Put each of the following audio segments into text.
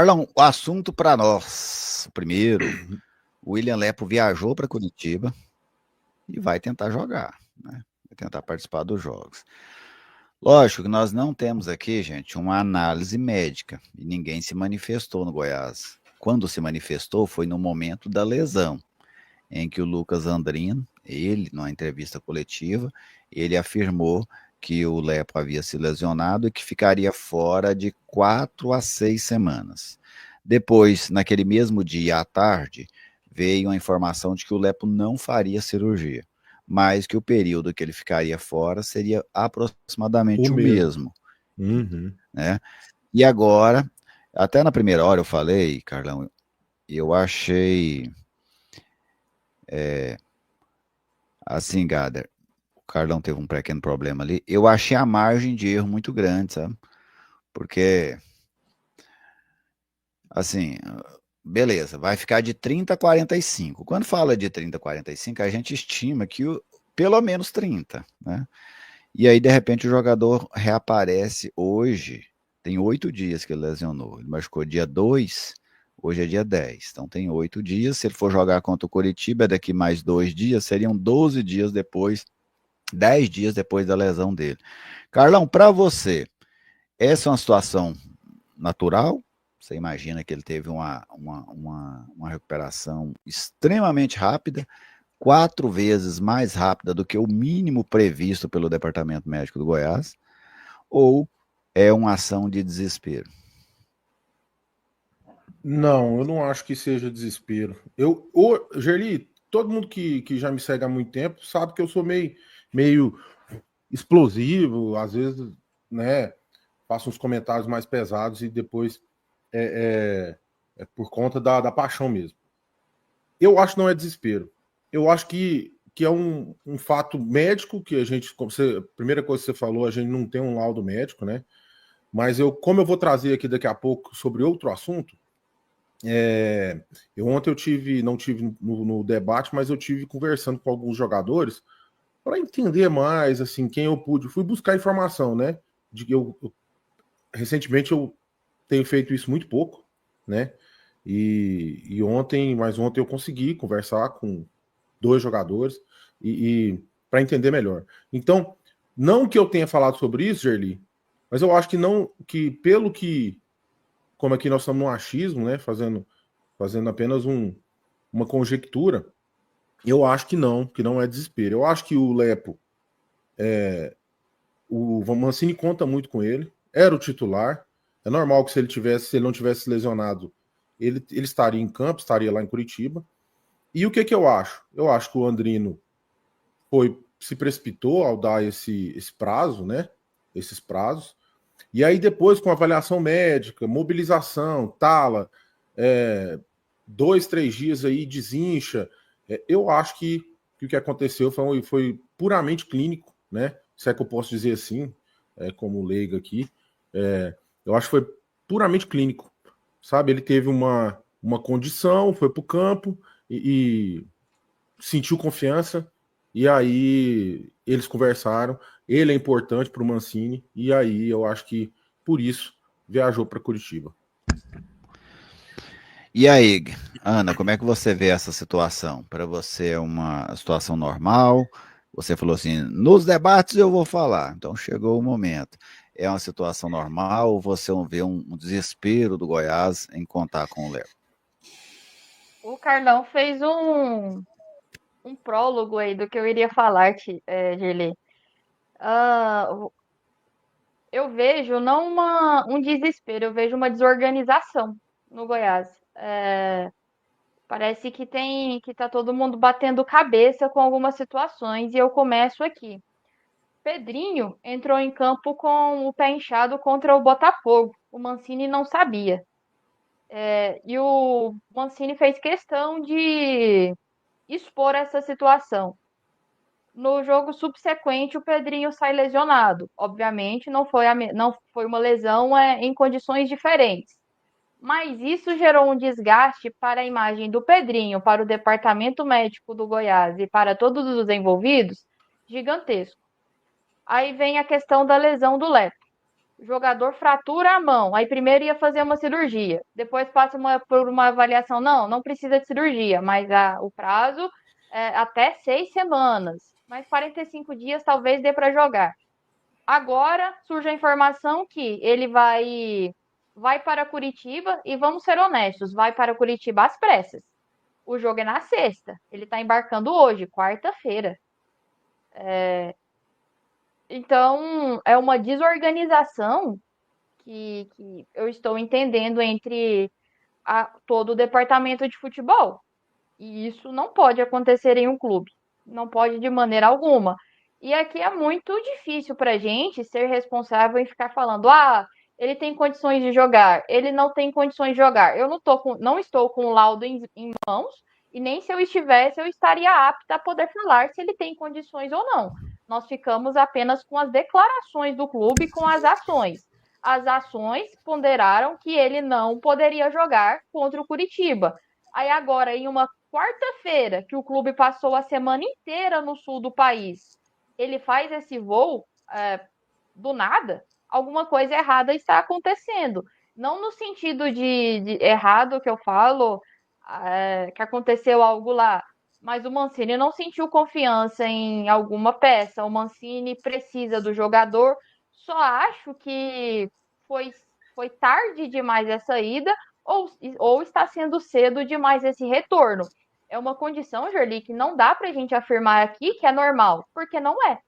Carlão, o assunto para nós. Primeiro, o William Lepo viajou para Curitiba e vai tentar jogar, né? Vai tentar participar dos jogos. Lógico que nós não temos aqui, gente, uma análise médica e ninguém se manifestou no Goiás. Quando se manifestou foi no momento da lesão, em que o Lucas Andrino, ele, numa entrevista coletiva, ele afirmou que o Lepo havia se lesionado e que ficaria fora de 4 a 6 semanas. Depois, naquele mesmo dia à tarde, veio a informação de que o Lepo não faria cirurgia, mas que o período que ele ficaria fora seria O aproximadamente o mesmo. mesmo, Uhum. né? E agora, até na primeira hora eu falei, Carlão, eu achei assim, Gader, o Carlão teve um pequeno problema ali, eu achei a margem de erro muito grande, sabe? Porque, assim, beleza, vai ficar de 30 a 45. Quando fala de 30 a 45, a gente estima que pelo menos 30, né? E aí, de repente, o jogador reaparece hoje. Tem 8 dias que ele lesionou. Ele machucou dia 2, hoje é dia 10. Então tem 8 dias. Se ele for jogar contra o Coritiba, daqui mais 2 dias, seriam 12 dias depois, 10 dias depois da lesão dele. Carlão, para você, essa é uma situação natural? Você imagina que ele teve uma recuperação extremamente rápida, 4 vezes mais rápida do que o mínimo previsto pelo Departamento Médico do Goiás, ou é uma ação de desespero? Não, eu não acho que seja desespero. Gerli, todo mundo que já me segue há muito tempo sabe que eu sou meio explosivo, às vezes, né? Faço uns comentários mais pesados e depois é por conta da paixão mesmo. Eu acho que não é desespero. Eu acho que é um fato médico que a gente, como você, a primeira coisa que você falou, a gente não tem um laudo médico, né? Mas como eu vou trazer aqui daqui a pouco sobre outro assunto, ontem eu tive, não tive no debate, mas eu tive conversando com alguns jogadores para entender mais, assim, quem eu pude. Fui buscar informação, né? De que recentemente eu tenho feito isso muito pouco, né? Mas ontem eu consegui conversar com dois jogadores e para entender melhor. Então, não que eu tenha falado sobre isso, Gerli, mas eu acho que não, que pelo que, como aqui nós estamos no achismo, né? Fazendo apenas uma conjectura, eu acho que não é desespero. Eu acho que o Lepo, o Mancini conta muito com ele, era o titular. É normal que se ele não tivesse lesionado, ele estaria em campo, estaria lá em Curitiba. E o que eu acho? Eu acho que o Andrino se precipitou ao dar esse prazo, né? Esses prazos. E aí depois, com avaliação médica, mobilização, tala, é, 2, 3 dias aí desincha. Eu acho que o que aconteceu foi puramente clínico, né? Se é que eu posso dizer assim, como leigo aqui. Eu acho que foi puramente clínico, sabe? Ele teve uma condição, foi para o campo e sentiu confiança, e aí eles conversaram. Ele é importante para o Mancini, e aí eu acho que por isso viajou para Curitiba. E aí, Ana, como é que você vê essa situação? Para você é uma situação normal? Você falou assim, nos debates eu vou falar. Então chegou o momento. É uma situação normal ou você vê um desespero do Goiás em contar com o Léo? O Carlão fez um prólogo aí do que eu iria falar, Gerlê. Ah, eu vejo não um desespero, eu vejo uma desorganização no Goiás. Parece que tá todo mundo batendo cabeça com algumas situações e eu começo aqui. Pedrinho entrou em campo com o pé inchado contra o Botafogo. O Mancini não sabia. E o Mancini fez questão de expor essa situação. No jogo subsequente, o Pedrinho sai lesionado. Obviamente, não foi uma lesão em condições diferentes. Mas isso gerou um desgaste para a imagem do Pedrinho, para o departamento médico do Goiás e para todos os envolvidos, gigantesco. Aí vem a questão da lesão do Lepo. O jogador fratura a mão, aí primeiro ia fazer uma cirurgia, depois passa por uma avaliação, não precisa de cirurgia, mas o prazo é até 6 semanas, mas 45 dias talvez dê para jogar. Agora surge a informação que ele vai para Curitiba e vamos ser honestos, vai para Curitiba às pressas. O jogo é na sexta, ele está embarcando hoje, quarta-feira. Então, é uma desorganização que eu estou entendendo entre todo o departamento de futebol. E isso não pode acontecer em um clube. Não pode de maneira alguma. E aqui é muito difícil para a gente ser responsável em ficar falando: ele tem condições de jogar, ele não tem condições de jogar. Eu não estou com o laudo em mãos, e nem se eu estivesse, eu estaria apta a poder falar se ele tem condições ou não. Nós ficamos apenas com as declarações do clube, com as ações. As ações ponderaram que ele não poderia jogar contra o Curitiba. Aí agora, em uma quarta-feira, que o clube passou a semana inteira no sul do país, ele faz esse voo do nada, alguma coisa errada está acontecendo. Não no sentido de errado que eu falo, que aconteceu algo lá, mas o Mancini não sentiu confiança em alguma peça. O Mancini precisa do jogador. Só acho que foi tarde demais essa ida ou está sendo cedo demais esse retorno. É uma condição, Jorli, que não dá para a gente afirmar aqui que é normal, porque não é.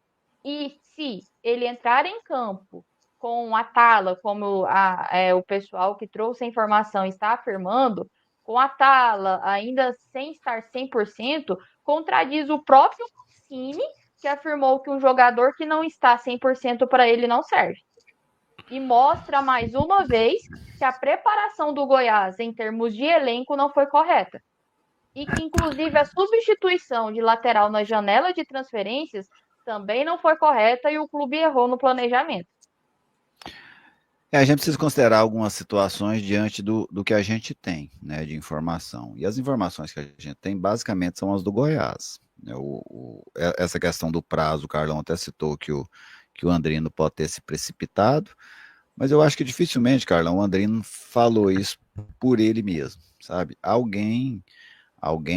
E se ele entrar em campo com a tala, como o pessoal que trouxe a informação está afirmando, com a tala, ainda sem estar 100%, contradiz o próprio Mancini, que afirmou que um jogador que não está 100% para ele não serve. E mostra mais uma vez que a preparação do Goiás em termos de elenco não foi correta. E que, inclusive, a substituição de lateral na janela de transferências também não foi correta e o clube errou no planejamento. A gente precisa considerar algumas situações diante do que a gente tem, né, de informação. E as informações que a gente tem, basicamente, são as do Goiás. Essa questão do prazo, o Carlão até citou que o Andrino pode ter se precipitado, mas eu acho que dificilmente, Carlão, o Andrino falou isso por ele mesmo, sabe? Alguém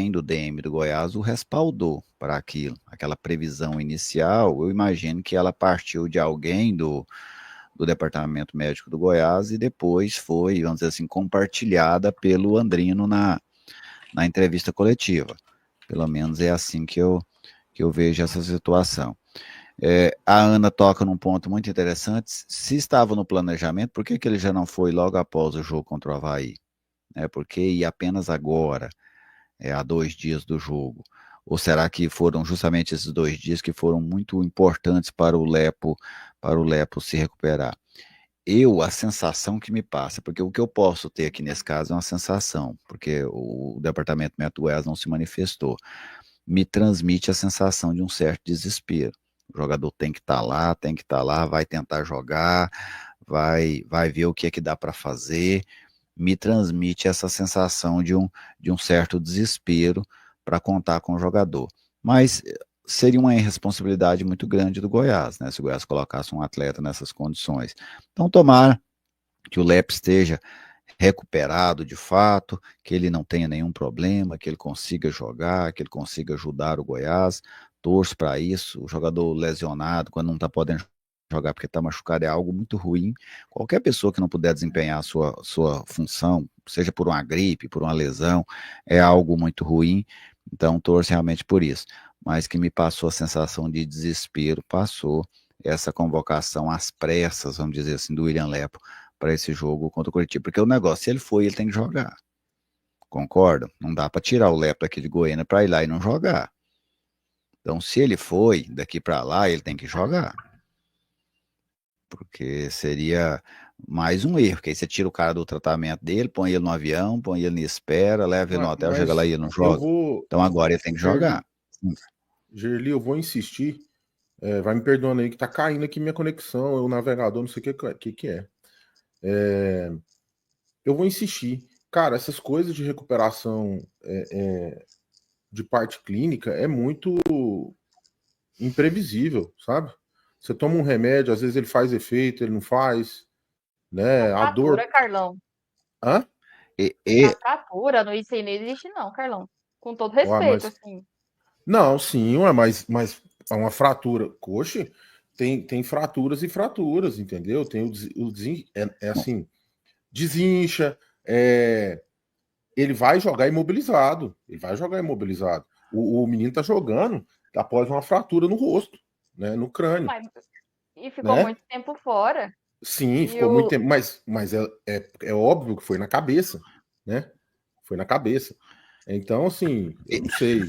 do DM do Goiás o respaldou para aquilo, aquela previsão inicial. Eu imagino que ela partiu de alguém do Departamento Médico do Goiás e depois foi, vamos dizer assim, compartilhada pelo Andrino na entrevista coletiva. Pelo menos é assim que eu vejo essa situação. A Ana toca num ponto muito interessante. Se estava no planejamento, por que ele já não foi logo após o jogo contra o Avaí? Porque ia apenas agora, há 2 dias do jogo. Ou será que foram justamente esses 2 dias que foram muito importantes para o Lepo se recuperar? A sensação que me passa, porque o que eu posso ter aqui nesse caso é uma sensação, porque o Departamento Médico do Goiás não se manifestou, me transmite a sensação de um certo desespero. O jogador tem que estar lá, vai tentar jogar, vai ver o que é que dá para fazer, me transmite essa sensação de um certo desespero para contar com o jogador. Mas seria uma irresponsabilidade muito grande do Goiás, né? Se o Goiás colocasse um atleta nessas condições. Então, tomara que o Lepe esteja recuperado de fato, que ele não tenha nenhum problema, que ele consiga jogar, que ele consiga ajudar o Goiás. Torço para isso. O jogador lesionado, quando não está podendo jogar porque está machucado, é algo muito ruim. Qualquer pessoa que não puder desempenhar a sua função, seja por uma gripe, por uma lesão, é algo muito ruim. Então, torço realmente por isso. Mas que me passou a sensação de desespero, passou essa convocação às pressas, vamos dizer assim, do William Lepo para esse jogo contra o Curitiba. Porque o negócio, se ele foi, ele tem que jogar. Concorda? Não dá para tirar o Lepo daqui de Goiânia para ir lá e não jogar. Então, se ele foi daqui para lá, ele tem que jogar. Porque seria mais um erro, porque aí você tira o cara do tratamento dele, põe ele no avião, põe ele em espera, leva ele no hotel, chega lá e ele não joga. Então agora ele tem que jogar. Gerli, eu vou insistir. Vai me perdoando aí que tá caindo aqui minha conexão, o navegador, não sei o que é. Eu vou insistir. Cara, essas coisas de recuperação de parte clínica é muito imprevisível, sabe? Você toma um remédio, às vezes ele faz efeito, ele não faz, né? A dor. Fratura, Carlão. Hã? A fratura, isso aí não existe, não, Carlão. Com todo Ué, respeito, mas... assim. Não, sim, ué, mas é uma fratura. Coxa, tem fraturas e fraturas, entendeu? Tem é assim, desincha, ele vai jogar imobilizado. Ele vai jogar imobilizado. O menino tá jogando após uma fratura no rosto, né? No crânio, E ficou né? muito tempo fora. Sim, E ficou muito o... tempo, mas é óbvio que foi na cabeça, né? Foi na cabeça. Então, assim, eu não sei.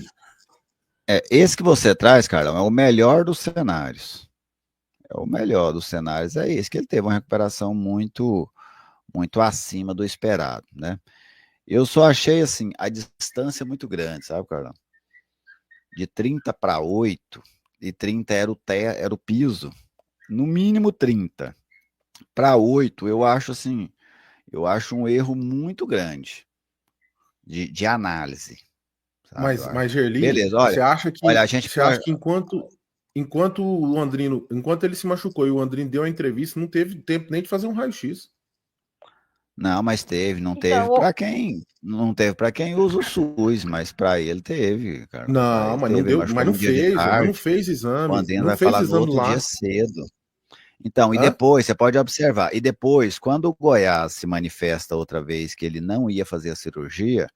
Esse que você traz, Carlão, é o melhor dos cenários. É o melhor dos cenários, é esse, que ele teve uma recuperação muito acima do esperado, né? Eu só achei, assim, a distância muito grande, sabe, Carlão? De 30 para 8, e 30 era o piso, no mínimo 30. Para 8, eu acho assim, eu acho um erro muito grande de análise, sabe? Mas Gerli, Beleza, olha, a gente você acha que enquanto o Andrino, enquanto ele se machucou e o Andrino deu a entrevista, não teve tempo nem de fazer um raio-x. não, mas teve, Então, não teve para quem usa o SUS, mas para ele teve, cara. Para Não, ele mas não teve, ele deu, machucou num dia de mas não tarde. fez O exame, Andrino não vai fez falar no exame outro dia lá. cedo. Então, e Hã? depois, você pode observar, e depois, quando o Goiás se manifesta outra vez que ele não ia fazer a cirurgia,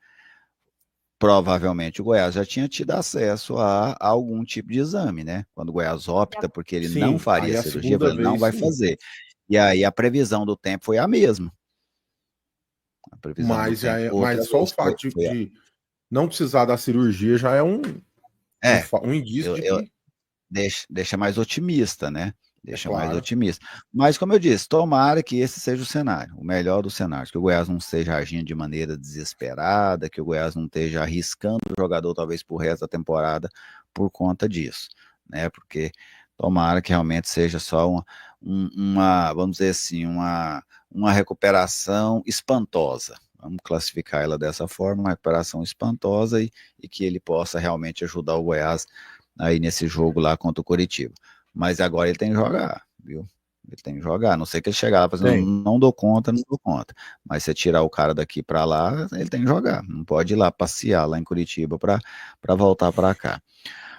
provavelmente o Goiás já tinha tido acesso a algum tipo de exame, né? Quando o Goiás opta porque ele não Sim, faria aí a a cirurgia, segunda ele não vez, vai sim. fazer. E aí a previsão do tempo foi a mesma. A previsão do tempo outra Mas só o vez fato foi de não precisar da cirurgia já é é, um indício de eu que deixa mais otimista, né? é Deixa mais claro. otimista. Mas, como eu disse, tomara que esse seja o cenário, o melhor dos cenários, que o Goiás não esteja agindo de maneira desesperada, que o Goiás não esteja arriscando o jogador talvez por resto da temporada por conta disso, né? Porque tomara que realmente seja só vamos dizer assim, uma recuperação espantosa. Vamos classificar ela dessa forma, uma recuperação espantosa e que ele possa realmente ajudar o Goiás aí nesse jogo lá contra o Coritiba. Mas agora ele tem que jogar, viu? Ele tem que jogar. A não sei que ele chegar lá fazendo, Tem. não dou conta, não dou conta. Mas se tirar o cara daqui para lá, ele tem que jogar. Não pode ir lá passear lá em Curitiba para voltar para cá.